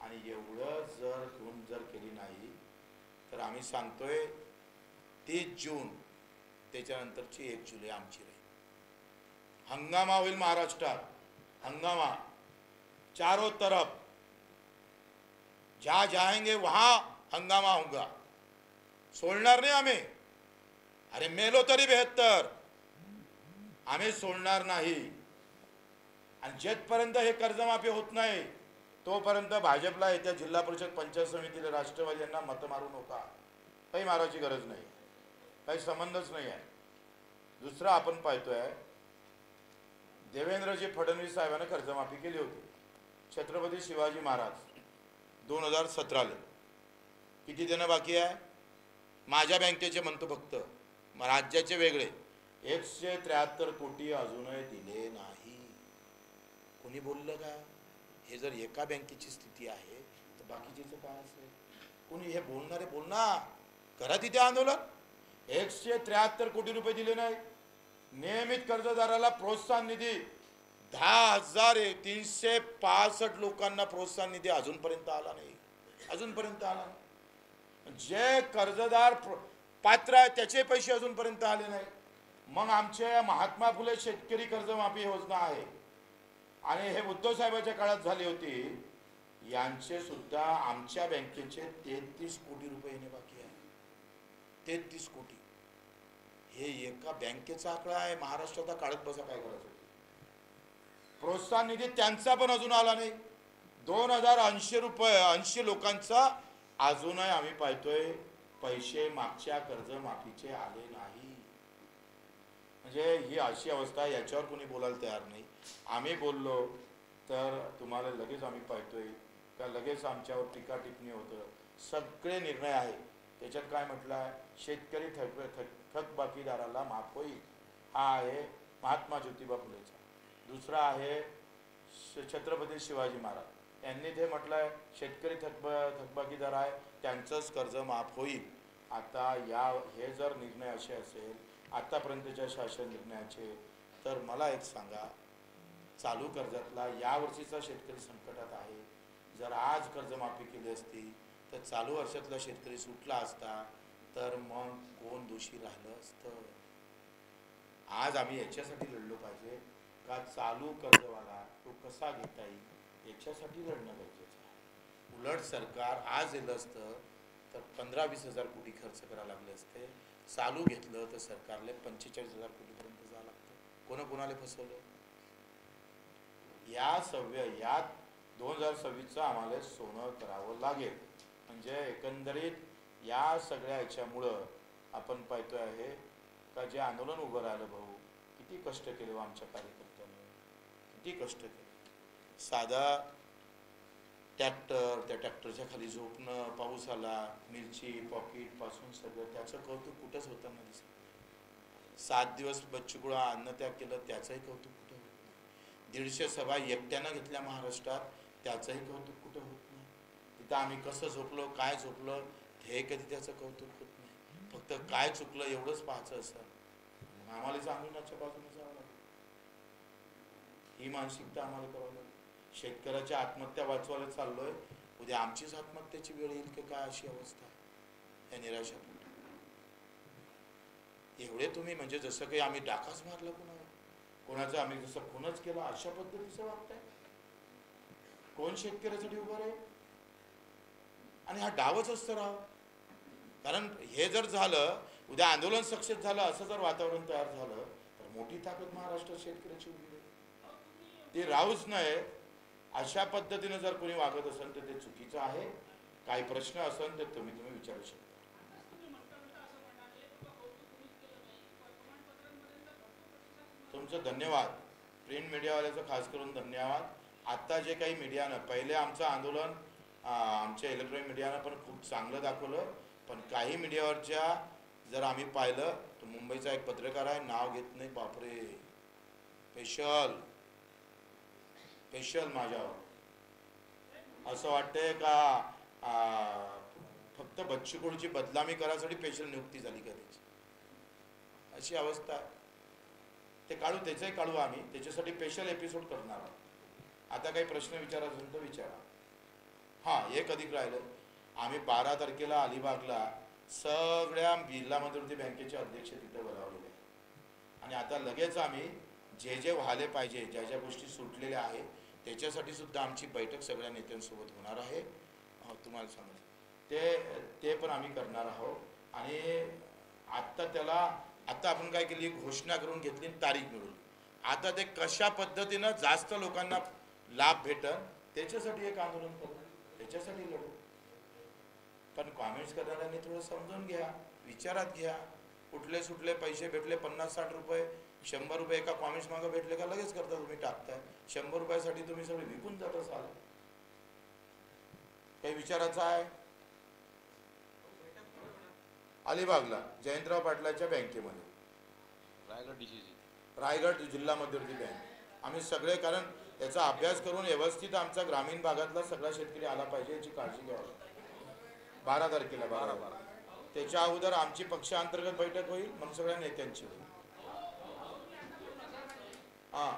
आणि एवढं जर घेऊन जर केली नाही तर आम्ही सांगतोय 30 जून त्याच्यानंतरची 1 जुलै आमची राहील. हंगामा होईल महाराष्ट्रात, हंगामा चारों तरफ. जहां जाएंगे वहां हंगामा होगा. सोडणार नाही आम्ही. अरे मेलो तरी बेहत्तर, आम्ही सोडणार नाही. आणि जेथपर्यंत हे कर्जमाफी होत नाही तोपर्यंत भाजपला येत्या जिल्हा परिषद पंचायत समितीला राष्ट्रवादी यांना मत मारू नका. काही मारायची गरज नाही, काही संबंधच नाही आहे. दुसरा आपण पाहतोय देवेंद्रजी फडणवीस साहेबांना कर्जमाफी केली होती. छत्रपती शिवाजी महाराज 2017ला किती देणं बाकी आहे? माझ्या बँकेचे म्हणतो फक्त, राज्याचे वेगळे 173 कोटी अजूनही दिले नाही. कोणी बोललं का? हे जर एका बँकेची स्थिती आहे तर बाकीचेच काय असेल? कोणी हे बोलणारे बोलणार. करा तिथे आंदोलन. 173 कोटी रुपये दिले नाही. नियमित कर्जदाराला प्रोत्साहन निधी 10,365 लोकांना प्रोत्साहन निधी अजूनपर्यंत आला नाही. अजूनपर्यंत आला नाही. जे कर्जदार पात्र आहे त्याचे पैसे अजूनपर्यंत आले नाही. मग आमचे महात्मा फुले शेतकरी कर्जमाफी योजना आहे आणि हे उद्धव साहेबांच्या काळात झाली होती. यांचे सुद्धा आमच्या बँकेचे 33 कोटी रुपये येणे बाकी आहे. 33 कोटी. हे एका बँकेचा आकडा आहे. महाराष्ट्राचा काढत बसा काय करायचं. प्रोत्साहन निधी त्यांचा पण अजून आला नाही. 2080 रुपये 80 लोकांचा अजूनही आम्ही पाहतोय पैसे मागच्या कर्जमाफीचे आले नाही. म्हणजे ही अशी अवस्था. याच्यावर कोणी बोलायला तयार नाही. आम्ही बोललो तर तुम्हाला लगेच आम्ही पाहतोय का लगेच आमच्यावर टीका टिप्पणी होतं. सगळे निर्णय आहे त्याच्यात काय म्हटलं आहे? शेतकरी थकबाकीदाराला माफ होईल. हा आहे महात्मा ज्योतिबा फुलेचा. दुसरा आहे छत्रपती शिवाजी महाराज यांनी ते म्हटलं आहे शेतकरी थकबाकीदार आहे त्यांचंच कर्ज माफ होईल. आता हे जर निर्णय असे असेल आतापर्यंतच्या शासन निर्णयाचे तर मला एक सांगा, चालू कर्जातला यावर्षीचा शेतकरी संकटात आहे. जर आज कर्जमाफी केली असती तर चालू वर्षातला शेतकरी सुटला असता तर मग कोण दोषी राहिलं असतं? आज आम्ही याच्यासाठी लढलो पाहिजे का चालू कर्जवाला तो कसा घेता येईल याच्यासाठी लढणं गरजेचं आहे. उलट सरकार आज दिलं असतं तर 15-20 हजार कोटी खर्च करायला लागले असते. चालू घेतलं तर सरकारले 45,000 कोटीपर्यंत जावं लागतं. कोणाला फसवलं? या 2026चं आम्हाला सोनं करावं लागेल. म्हणजे एकंदरीत या सगळ्या ह्याच्यामुळं आपण पाहतोय आहे का जे आंदोलन उभं राहिलं भाऊ किती कष्ट केले आमच्या कार्यकर्त्यांनी, किती कष्ट केले. साधा ट्रॅक्टर, त्या ट्रॅक्टरच्या खाली झोपणं, पाऊस आला, मिरची पॉकेट पासून सगळं त्याचं कौतुक कुठंच होताना दिसत नाही. 7 दिवस बच्चूकडं अन्नत्याग केलं त्याचंही कौतुक कुठं होत नाही. 150 सभा एकट्यानं घेतल्या महाराष्ट्रात त्याचंही कौतुक कुठं होत नाही. तिथं आम्ही कसं झोपलो, काय झोपलो हे कधी त्याचं कौतुक होत नाही. फक्त काय चुकलं एवढंच पाहायचं असतं. आम्हाला आंदोलनाच्या बाजूने जावं लागेल. ही मानसिकता आम्हाला करावं लागेल. शेतकऱ्याच्या आत्महत्या वाचवायला चाललोय, उद्या आमचीच आत्महत्याची वेळ येईल की काय अशी अवस्था या निराशापोटी. एवढे तुम्ही म्हणजे जसं काही आम्ही डाकाच मारला कोणाचं आम्ही जसं खूनच केला अशा पद्धतीचं वागताय. कोण शेतकऱ्यासाठी उभं राहील? आणि हा डावच असतं राव. कारण हे जर झालं उद्या आंदोलन सक्सेस झालं असं जर वातावरण तयार झालं तर मोठी ताकद महाराष्ट्रात शेतकऱ्याची उभी राहील. ती राहूच नये अशा पद्धतीने जर कोणी वागत असेल तर ते चुकीचं आहे. काही प्रश्न असेल तर तुम्ही विचारू शकता. तुमचं धन्यवाद. प्रिंट मीडियावाल्याचं खास करून धन्यवाद. आत्ता जे काही मीडियानं पहिले आमचं आंदोलन आमच्या इलेक्ट्रॉनिक मीडियानं पण खूप चांगलं दाखवलं, पण काही मीडियावरच्या जर आम्ही पाहिलं तर मुंबईचा एक पत्रकार आहे नाव घेत नाही बापरे स्पेशल माझ्यावर असं वाटतंय का फक्त बच्चू कडूची बदनामी करायसाठी स्पेशल नियुक्ती झाली का त्याची, अशी अवस्था आहे. ते काढू, त्याचंही काढू आम्ही, त्याच्यासाठी स्पेशल एपिसोड करणार आहोत. आता काही प्रश्न विचारायचा असेल तर विचारा. हां, एक अधिक राहिलं. आम्ही 12 तारखेला अलिबागला सगळ्या जिल्हा मध्यवर्ती बँकेचे अध्यक्ष तिथं बोलावलेले आहे. आणि आता लगेच आम्ही जे जे व्हायला पाहिजे, ज्या ज्या गोष्टी सुटलेल्या आहेत त्याच्यासाठी सुद्धा आमची बैठक सगळ्या नेत्यांसोबत होणार आहे. तुम्हाला सांगतो ते पण आम्ही करणार आहोत. आणि आता आपण काय केली, घोषणा करून घेतली, तारीख मिळवली. आता ते कशा पद्धतीनं जास्त लोकांना लाभ भेटल त्याच्यासाठी एक आंदोलन करू, त्याच्यासाठी लढू. पण कॉमेंट्स करणाऱ्यांनी थोडं समजून घ्या, विचारात घ्या. कुठले सुटले पैसे भेटले, 50-60 रुपये 100 रुपये एका कॉमेंट्स मागं भेटले का लगेच करता तुम्ही, टाकताय. 100 रुपयासाठी तुम्ही सगळे विकून जात असाल. काही विचारायचं आहे? अलिबागला जयंतराव पाटलाच्या बँकेमध्ये, रायगड जिल्हा मध्यवर्ती बँक. आम्ही सगळे, कारण याचा अभ्यास करून व्यवस्थित आमचा ग्रामीण भागातला सगळा शेतकरी आला पाहिजे याची काळजी घ्यावी. 12 तारखेला 12 त्याच्या अगोदर आमची पक्षांतर्गत बैठक होईल, मग सगळ्या नेत्यांची होईल. हां,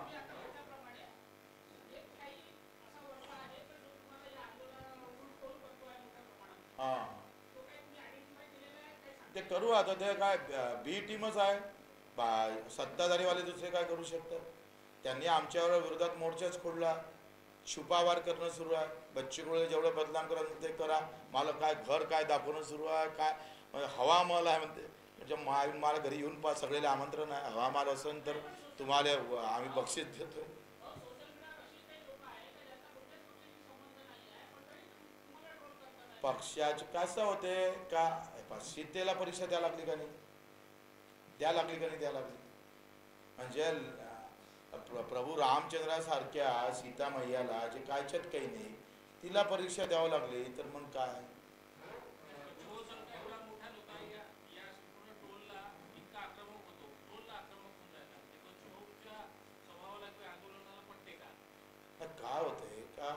हां, ते करू. आता ते काय बी टीमच आहे, सत्ताधारीवाले दुसरे काय करू शकतात. त्यांनी आमच्यावर विरोधात मोर्चाच खोडला, छुपावार करणं सुरू आहे. बच्चू कडूला जेवढं बदनाम करायचं ते करा, मला काय घर काय दाखवणं सुरू आहे, काय हवामाल आहे म्हणते. म्हणजे मला घरी येऊन सगळ्याला आमंत्रण आहे, हवामाल असेल तर तुम्हाला आम्ही बक्षीस देतो. पक्षाचे कसं होते का, सीतेला परीक्षा द्या लागली का नाही, द्या लागली. म्हणजे प्रभू रामचंद्रासारख्या सीता मैयाला जे कायच्यात काही नाही, तिला परीक्षा द्यावं लागली तर मग काय. काय होतंय का,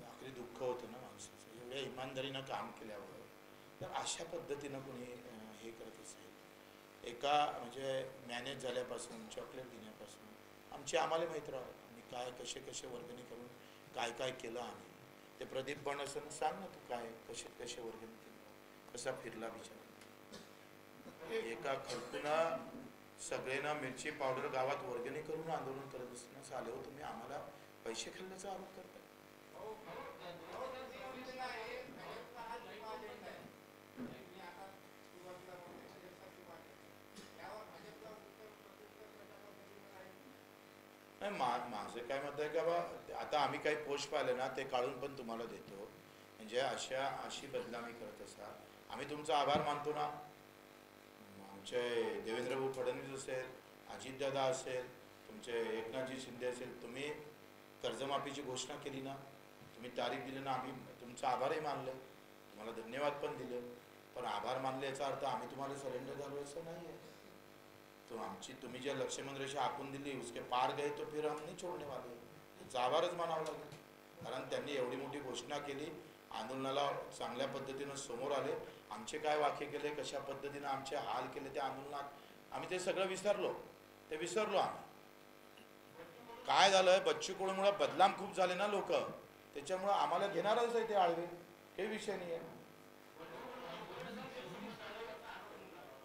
आखरी दुःख होतं ना माणसाचं, एवढ्या इमानदारीनं काम केल्यावर. तर अशा पद्धतीनं कोणी हे करत असेल, एका म्हणजे मॅनेज झाल्यापासून, चॉकलेट देण्यापासून आम्हाला माहीत राहतो आम्ही काय कसे वर्गणी करून काय केलं. आम्ही ते प्रदीप पण असं सांग ना, तू काय कसे वर्गणी केलं, कसा फिरला बिचारा. एका खर्चून सगळ्यांना मिरची पावडर गावात वर्गणी करून आंदोलन करत असताना चाले हो तुम्ही आम्हाला पैसे खाल्ल्याचा आरोप करता. माझं काय मत आहे का बा, आता आम्ही काही पोस्ट पाहिले ना ते काढून पण तुम्हाला देतो. म्हणजे अशी बदनामी करत असा, आम्ही तुमचा आभार मानतो ना. आमचे देवेंद्रभाऊ फडणवीस असेल, अजितदादा असेल, तुमचे एकनाथजी शिंदे असेल, तुम्ही कर्जमाफीची घोषणा केली ना, तुम्ही तारीख दिली ना, आम्ही तुमचा आभारही मानलं, तुम्हाला धन्यवाद पण दिले. पण आभार मानले याचा अर्थ आम्ही तुम्हाला सरेंडर झालो असं नाही आहे. तो तुम्ही जे लक्ष्मण रेषा आखून दिली उसके पार गए तो फिर हम नहीं छोड़ने वाले, त्याचा आभारच मानावा लागेल. कारण त्यांनी एवढी मोठी घोषणा केली, आंदोलनाला चांगल्या पद्धतीनं समोर आले, आमचे काय वाक्य केले, कशा पद्धतीनं आमचे हाल केले त्या आंदोलनात, आम्ही ते सगळं विसरलो आम्ही. काय झालं, बच्चू कडूमुळे बदनाम खूप झाले ना लोक, त्याच्यामुळं आम्हाला घेणारच आहे ते आळवे, काही विषय नाही आहे.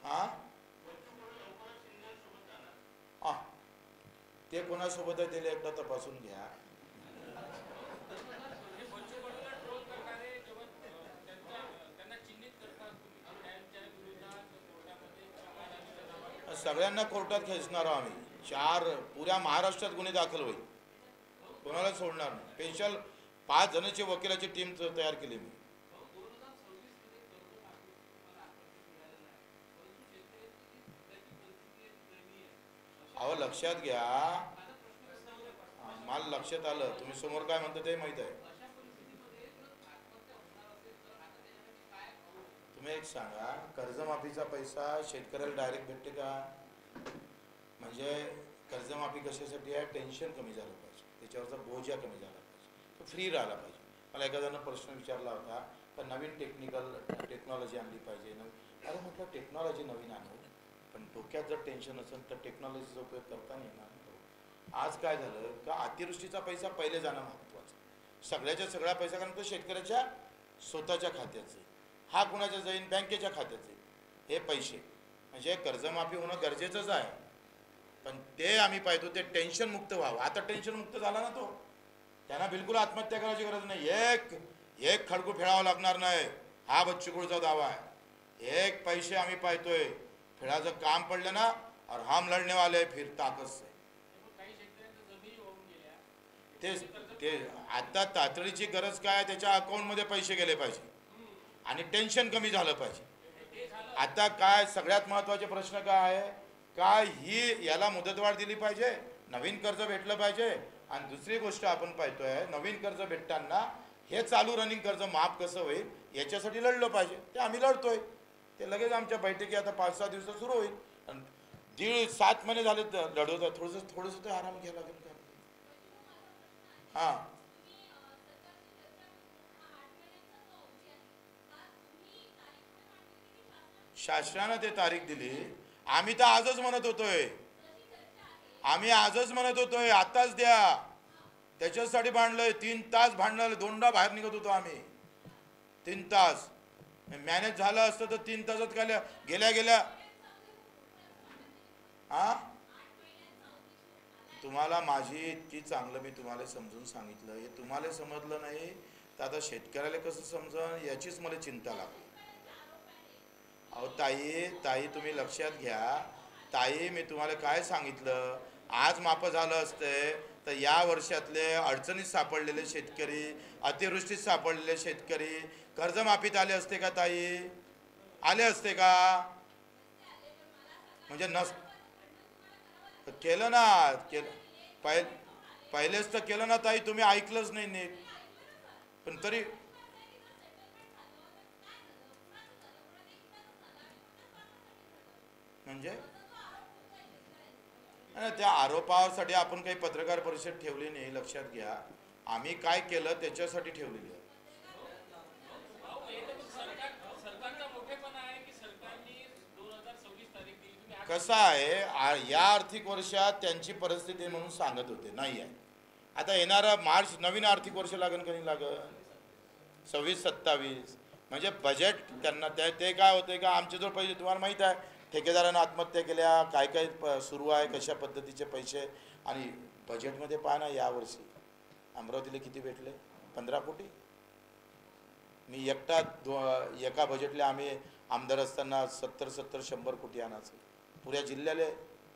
हां, ते कोणासोबत आहे त्याला एकदा तपासून घ्या. सगळ्यांना कोर्टात खेचणार आहोत आम्ही. पुऱ्या महाराष्ट्रात गुन्हे दाखल होईल, कोणाला सोडणार नाही. स्पेशल 5 जणांची वकिलाची टीम तयार केली मी. अहो लक्षात घ्या, मला लक्षात आलं, तुम्ही समोर काय म्हणता ते माहीत आहे. तुम्ही एक सांगा, कर्जमाफीचा पैसा शेतकऱ्याला डायरेक्ट भेटते का? म्हणजे कर्जमाफी कशासाठी आहे, टेन्शन कमी झालं पाहिजे त्याच्यावरचा बोजा कमी झाला पाहिजे, तो फ्री राहिला पाहिजे. मला एखाद्यानं प्रश्न विचारला होता तर नवीन टेक्नॉलॉजी आणली पाहिजे. अरे म्हटलं टेक्नॉलॉजी नवीन आणू, पण डोक्यात जर टेन्शन असेल तर टेक्नॉलॉजीचा उपयोग करता नाही येणार. आज काय झालं का अतिवृष्टीचा पैसा पहिले जाणं महत्त्वाचं, सगळ्याच्या सगळा पैसा, कारण तो शेतकऱ्याच्या स्वतःच्या खात्याचे, हा कुणाच्या जाईन, बँकेच्या खात्याचे हे पैसे, म्हणजे कर्जमाफी होणं गरजेचंच आहे. पण ते आम्ही पाहतो ते टेन्शन मुक्त व्हावं. आता टेन्शन मुक्त झाला ना तो, त्यांना बिलकुल आत्महत्या करायची गरज नाही. एक खडकू फेडावं लागणार नाही, हा बच्चूकुळचा दावा आहे. एक पैसे आम्ही पाहतोय फेडाचं काम पडलं ना, और हम लढणे वाले फिर ताकद से. ते आता तातडीची गरज काय, त्याच्या अकाउंटमध्ये पैसे गेले पाहिजे आणि टेन्शन कमी झालं पाहिजे. आता काय सगळ्यात महत्त्वाचे प्रश्न काय आहे, काय ही याला मुदतवाढ दिली पाहिजे, नवीन कर्ज भेटलं पाहिजे. आणि दुसरी गोष्ट आपण पाहतोय, नवीन कर्ज भेटताना हे चालू रनिंग कर्ज माफ कसं होईल याच्यासाठी लढलं पाहिजे. ते आम्ही लढतोय, ते लगेच आमच्या बैठकी आता 5-6 दिवसात सुरू होईल. आणि 7 महिने झाले लढवत, थोडंसं ते आराम घ्यायला लागेल का. हां, शासनानं ते तारीख दिली, आम्ही तर आजच म्हणत होतोय, आताच द्या. त्याच्यासाठी भांडलोय, 3 तास भांडलं, 2दा बाहेर निघत होतो आम्ही. 3 तास मॅनेज झालं असतं तर 3 तासात गेल्या हा. तुम्हाला माझी इतकी चांगलं मी तुम्हाला समजून सांगितलं, हे तुम्हाला समजलं नाही तर आता शेतकऱ्याला कसं समजन याचीच मला चिंता लागली. अहो ताई तुम्ही लक्षात घ्या. ताई मी तुम्हाला काय सांगितलं, आज माफ झालं असते तर या वर्षातले अडचणीत सापडलेले शेतकरी, अतिवृष्टीत सापडलेले शेतकरी कर्जमाफीत आले असते का ताई, आले असते का. म्हणजे केलं ना, पहिलेच तर केलं ना ताई, तुम्ही ऐकलंच नाही नीट. पण तरी म्हणजे त्या आरोपासाठी आपण काही पत्रकार परिषद ठेवली नाही, लक्षात घ्या. आम्ही काय केलं त्याच्यासाठी ठेवलेली आहे. कसं आहे, या आर्थिक वर्षात त्यांची परिस्थिती म्हणून सांगत होते नाही आहे. आता येणारा मार्च नवीन आर्थिक वर्ष लागेल का नाही लागेल, 26-27, म्हणजे बजेट त्यांना ते काय होते का आमच्याजवळ पैसे, तुम्हाला माहीत आहे ठेकेदारांना आत्महत्या केल्या, काय सुरू आहे, कशा पद्धतीचे पैसे. आणि बजेटमध्ये पहा ना, यावर्षी अमरावतीला किती भेटले, 15 कोटी. मी एका बजेटला आम्ही आमदार असताना 70-100 कोटी आणायचं, पुऱ्या जिल्ह्याला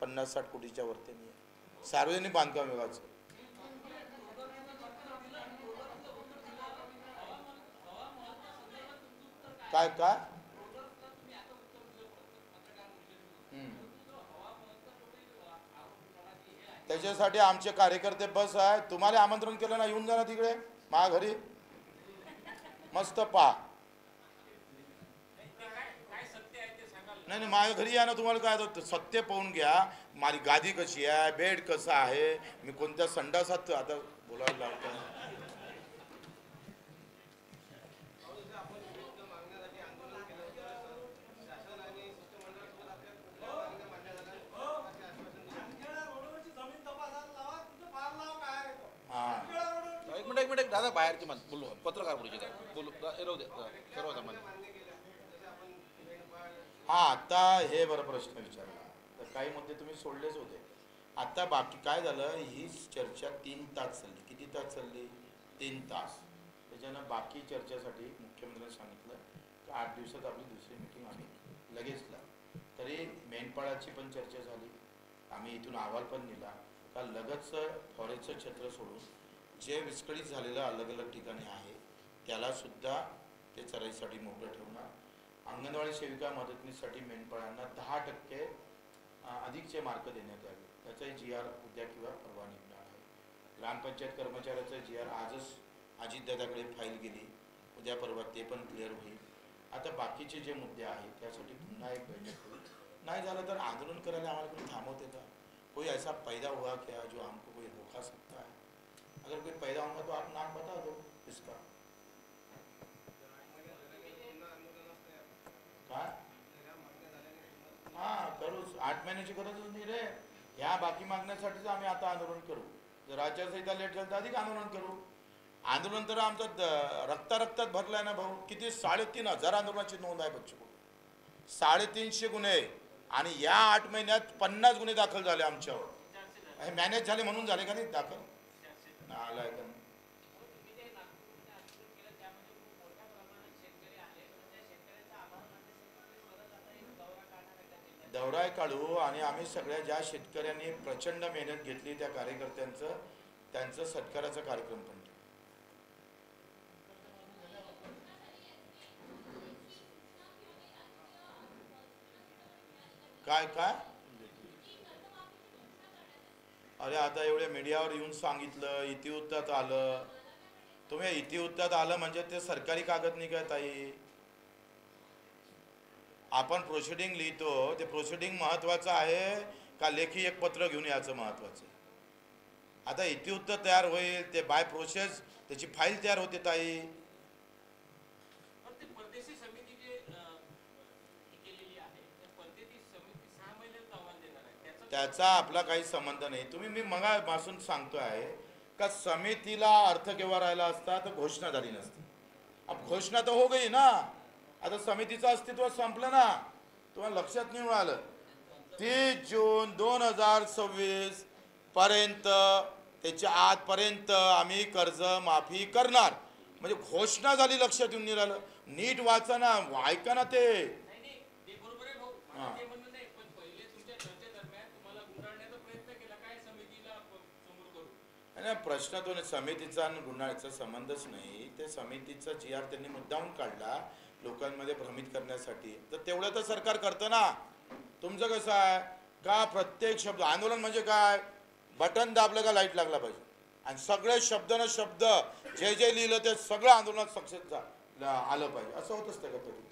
50-60 कोटीच्या वरती नाही आहे. सार्वजनिक बांधकाम विभागाचं काय त्याच्यासाठी आमचे कार्यकर्ते बस आहे. तुम्हाला आमंत्रण केलं ना, येऊन जा ना तिकडे माझ्या घरी, मस्त पहा. नाही माझ्या घरी या ना, तुम्हाला काय सत्य पाहून घ्या, माझी गादी कशी आहे, बेड कसं आहे, मी कोणत्या संडासात आता बोलायला लागतो. एक मिनिट दादा, बाहेरची बोलू, पत्रकार बोलू राहू दे सर्व सामान्य. हां, आता हे बरं प्रश्न विचारला तर काही मुद्दे तुम्ही सोडलेच होते. आता बाकी काय झालं, ही चर्चा 3 तास चालली. किती तास चालली, 3 तास. त्याच्यानं बाकी चर्चेसाठी मुख्यमंत्र्यांनी सांगितलं की 8 दिवसात आपली दुसरी मीटिंग आम्ही लगेच तरी मेंढपाळाची पण चर्चा झाली. आम्ही इथून अहवाल पण दिला का लगतच फॉरेस्टचं छत्र सोडून जे विस्कळीत झालेलं अलग अलग ठिकाणी आहे त्यालासुद्धा ते चराईसाठी मोकळं ठेवणार. अंगणवाडी सेविका मदतनीसाठी मेंढपाळांना 10% अधिकचे मार्क देण्यात यावे, त्याचाही GR उद्या किंवा परवा निघणार आहे. ग्रामपंचायत कर्मचाऱ्याचं GR आजच अजितदादाकडे फाईल गेली, उद्या परवा ते पण क्लिअर होईल. आता बाकीचे जे मुद्दे आहेत त्यासाठी पुन्हा एक बैठक होईल. नहीं झालं तर आंदोलन करायला आम्हाला कोणी थांबवते का. कोई ऐसा पैदा हुआ क्या जो हमको कोई रोका सकता है. अगर कोई पैदा होगा तो आप नाम बता दो इसका. काय हा करू. 8 महिन्याची गरजच नाही रे. ह्या बाकी मागण्यासाठीच आम्ही आता आंदोलन करू. जर आचारसंहिता लेट झाली तर अधिक आंदोलन करू. आंदोलन तर आमचं रक्तात भरलाय ना भाऊ. किती 3,500 आंदोलनाची नोंद आहे बच्चू. 350 गुन्हे आणि या 8 महिन्यात 50 गुन्हे दाखल झाले आमच्यावर. हे मॅनेज झाले म्हणून झाले का नाही दाखल. आलाय का दौरा काढू आणि आम्ही सगळ्या ज्या शेतकऱ्यांनी प्रचंड मेहनत घेतली त्या कार्यकर्त्यांचं त्यांचं सत्काराचा कार्यक्रम पण. काय काय अरे आता एवढे मीडियावर येऊन सांगितलं इतिवृत्तात आलं. तुम्ही इतिवृत्तात आलं म्हणजे ते सरकारी कागद नाही काय ताई. आपण प्रोसिडिंग लिहितो ते प्रोसिडिंग महत्वाचं आहे का लेखी एक पत्र घेऊन याचं महत्वाचं. आता इतिवृत्त तयार होईल ते बाय प्रोसेस त्याची फाईल तयार होते ताई. त्याचा आपला काही संबंध नाही. तुम्ही मी मगापासून सांगतो आहे का समितीला अर्थ केव्हा राहिला असता तर घोषणा झाली नसती. अब घोषणा तर हो गई ना. आता समितीचं अस्तित्व संपलं ना. तुम्हाला लक्षात नाही आलं. 30 जून 2026 पर्यंत त्याच्या आतपर्यंत आम्ही कर्ज माफी करणार म्हणजे घोषणा झाली. लक्षात येऊन नाही राहिलं. नीट वाचा ना ऐका ना ते. प्रश्न तो समितीचा आणि गुन्ह्याचा संबंधच नाही. ते समितीचा GR त्यांनी मुद्दाहून काढला लोकांमध्ये भ्रमित करण्यासाठी. तर तेवढं तर सरकार करतं ना. तुमचं कसं आहे का प्रत्येक शब्द आंदोलन म्हणजे काय बटन दाबलं का लाईट लागला पाहिजे आणि सगळे शब्द न शब्द जे जे लिहिलं ते सगळं आंदोलनात सक्सेस आलं पाहिजे असं होत असतं का तरी.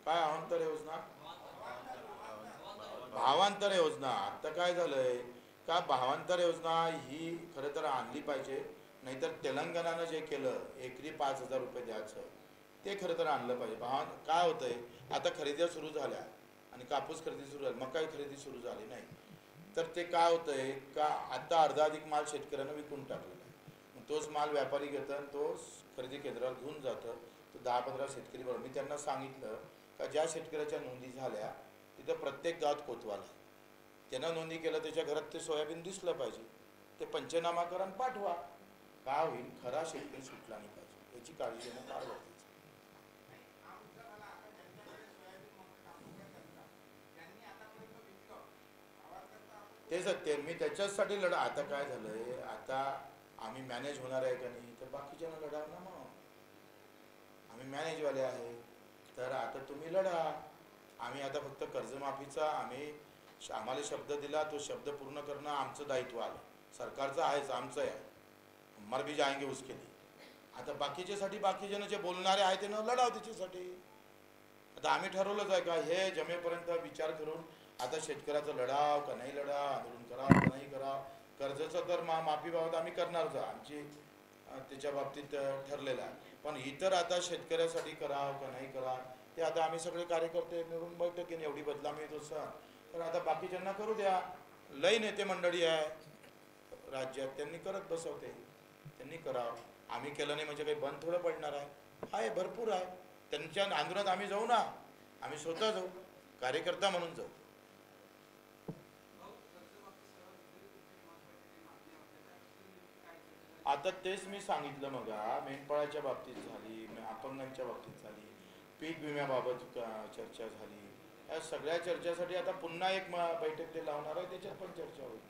काय अवांतर योजना भावांतर योजना. आता काय झालंय का भावांतर योजना ही खरं तर आणली पाहिजे. नाहीतर तेलंगणानं जे केलं एकरी 5,000 रुपये द्यायचं ते खरं तर आणलं पाहिजे. काय होतंय आता खरेदी सुरू झाल्या आणि कापूस खरेदी सुरू झाली मकाई खरेदी सुरू झाली नाही. तर ते काय होतंय का आता अर्धा अधिक माल शेतकऱ्यांना विकून टाकलेला आहे. तोच माल व्यापारी घेतात आणि तो खरेदी केंद्रावर घेऊन जातं. तो 10-15 शेतकरी बरोबर. मी त्यांना सांगितलं का ज्या शेतकऱ्याच्या नोंदी झाल्या तिथं प्रत्येक गावात कोतवाल आहे. त्यानं नोंदी केलं त्याच्या घरात ते सोयाबीन दिसलं पाहिजे. ते पंचनामा करा आणि पाठवा. काय होईल खरा शेतकरी सुटला नाही पाहिजे याची काळजी घेणं फार गरजेचं. तेच ते मी त्याच्यासाठी लढा. आता काय झालंय आता आम्ही मॅनेज होणार आहे का नाही तर बाकीच्यांना लढा ना. मग आम्ही मॅनेजवाले आहे तर आता तुम्ही लढा. आम्ही आता फक्त कर्जमाफीचा आम्हाला शब्द दिला तो शब्द पूर्ण करणं आमचं दायित्व आलं. सरकारचं आहेच आमचं आहे. मर भी जाएंगे उसके लिए. आता बाकीच्यासाठी बाकीजण जे बोलणारे आहेत ते न लढाव त्याच्यासाठी. आता आम्ही ठरवलंच आहे का हे जमेपर्यंत विचार करून आता शेतकऱ्याचा लढाव का नाही लढाव आंदोलन करावं का नाही करावं. कर्जाचं तर माफीबाबत आम्ही करणारच आमची त्याच्या बाबतीत ठरलेलं आहे. पण इतर आता शेतकऱ्यासाठी करावं का नाही करावं ते आता आम्ही सगळे कार्यकर्ते मिळून बैठकीने एवढी बदलामी येतो सर. पण आता बाकीच्यांना करू द्या. लई नेते मंडळी आहे राज्यात त्यांनी करत बसवते. त्यांनी करावं. आम्ही केलं नाही म्हणजे काही बंद थोडं पडणार आहे. आहे भरपूर आहे. त्यांच्या आंदोलनात आम्ही जाऊ ना. आम्ही स्वतः जाऊ कार्यकर्ता म्हणून जाऊ. आता तेच मी सांगितलं मग मेंढपाळाच्या बाबतीत झाली अपंगांच्या बाबतीत झाली पीक विम्याबाबत चर्चा झाली. या सगळ्या चर्चेसाठी आता पुन्हा एक बैठक ते लावणार आहे त्याच्यात पण चर्चा होईल.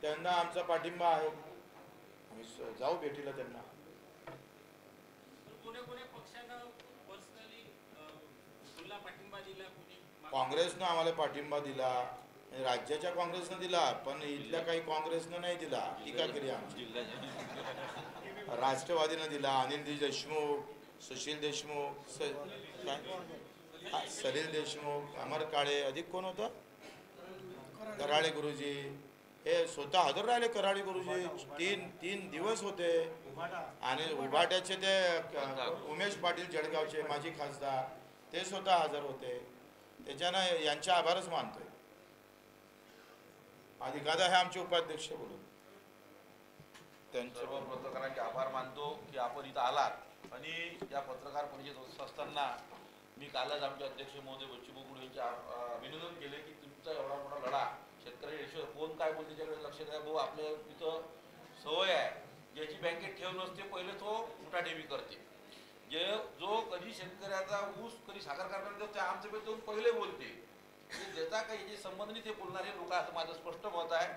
त्यांना आमचा पाठिंबा आहे. आम्ही जाऊ भेटीला त्यांना. काँग्रेसनं आम्हाला पाठिंबा दिला राज्याच्या काँग्रेसनं दिला पण इथल्या काही काँग्रेसनं नाही दिला. टीका केली आमची. राष्ट्रवादीनं दिला. अनिल देशमुख, सुशील देशमुख, सलील देशमुख, अमर काळे, अधिक कोण होतं, कराळे गुरुजी, हे स्वतः हजर राहिले. कराळे गुरुजी तीन दिवस होते. आणि उभाट्याचे ते उमेश पाटील जळगावचे माजी खासदार, ते स्वतः हजर होते. त्याच्यानं यांचे आभारच मानतोय. आणि एखादा हे आमचे उपाध्यक्ष बोलून सर्व पत्रकारांचे आभार मानतो की आपण इथं आलात. आणि या पत्रकार परिषद होत असताना मी कालच आमचे अध्यक्ष महोदय बच्चू कडू यांचे अभिनंदन केले की तुमचा एवढा मोठा लढा शेतकऱ्याविषयी कोण काय बोलते त्याच्याकडे लक्ष द्या. भाऊ आपल्या इथं सवय आहे, ज्याची बँकेत ठेव नसते पहिले तो उठाठेवी करते. जो कधी शेतकऱ्याचा ऊस कधी साखर कारखान्यात त्या आमच्या जाऊन पहिले बोलते. ज्याचा काही जे संबंध नाही ते बोलणारे लोक, असं माझं स्पष्ट मत आहे.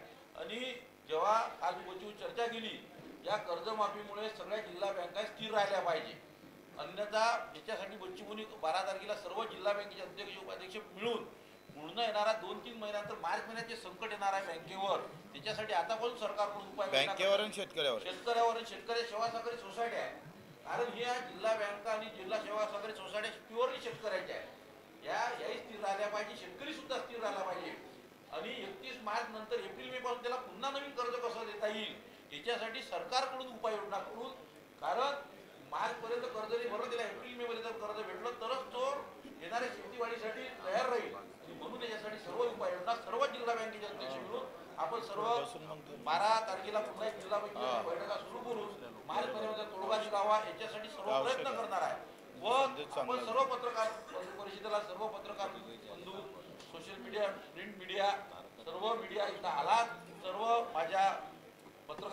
आणि जेव्हा आज बच्चू चर्चा केली, या कर्जमाफीमुळे सगळ्या जिल्हा बँका स्थिर राहिल्या पाहिजे. अन्यथा याच्यासाठी बच्चूंनी 12 तारखेला सर्व जिल्हा बँकेचे अध्यक्ष उपाध्यक्ष मिळून पूर्ण येणारा 2-3 महिन्यानंतर मार्च महिन्यात जे संकट येणार आहे बँकेवर, त्याच्यासाठी आतापासून सरकारकडून उपाय बँकेवर आणि शेतकऱ्यावर शेतकरी सेवा सहकारी सोसायटी आहे. कारण या जिल्हा बँका आणि जिल्हा सेवा सहकारी सोसायटी प्युअरली शेतकऱ्याच्या आहे. याही स्थिर राहिल्या पाहिजे, शेतकरी सुद्धा स्थिर राहिला पाहिजे. आणि 31 मार्च नंतर एप्रिल मे पासून त्याला पुन्हा नवीन कर्ज कसं देता येईल याच्यासाठी सरकारकडून उपाययोजना करून, कारण मार्च पर्यंत कर्ज नाही भरलं, त्याला एप्रिल मे मध्ये जर कर्ज भेटलं तरच तो येणाऱ्या शेतीवाडीसाठी तयार राहील. आणि म्हणून याच्यासाठी सर्व उपाययोजना सर्व जिल्हा बँकेचे अध्यक्ष मिळून आपण सर्व 12 तारखेला पुन्हा एक जिल्हा बँकेची बैठका सुरू करून मार्च महिन्यामध्ये तोडगा निघावा याच्यासाठी सर्व प्रयत्न करणार आहे. व आपण सर्व पत्रकार परिषदेला सर्व पत्रकार बंधू, सोशल मीडिया, प्रिंट मीडिया, सर्व मीडिया इथं आलात. सर्व माझ्या पत्रकार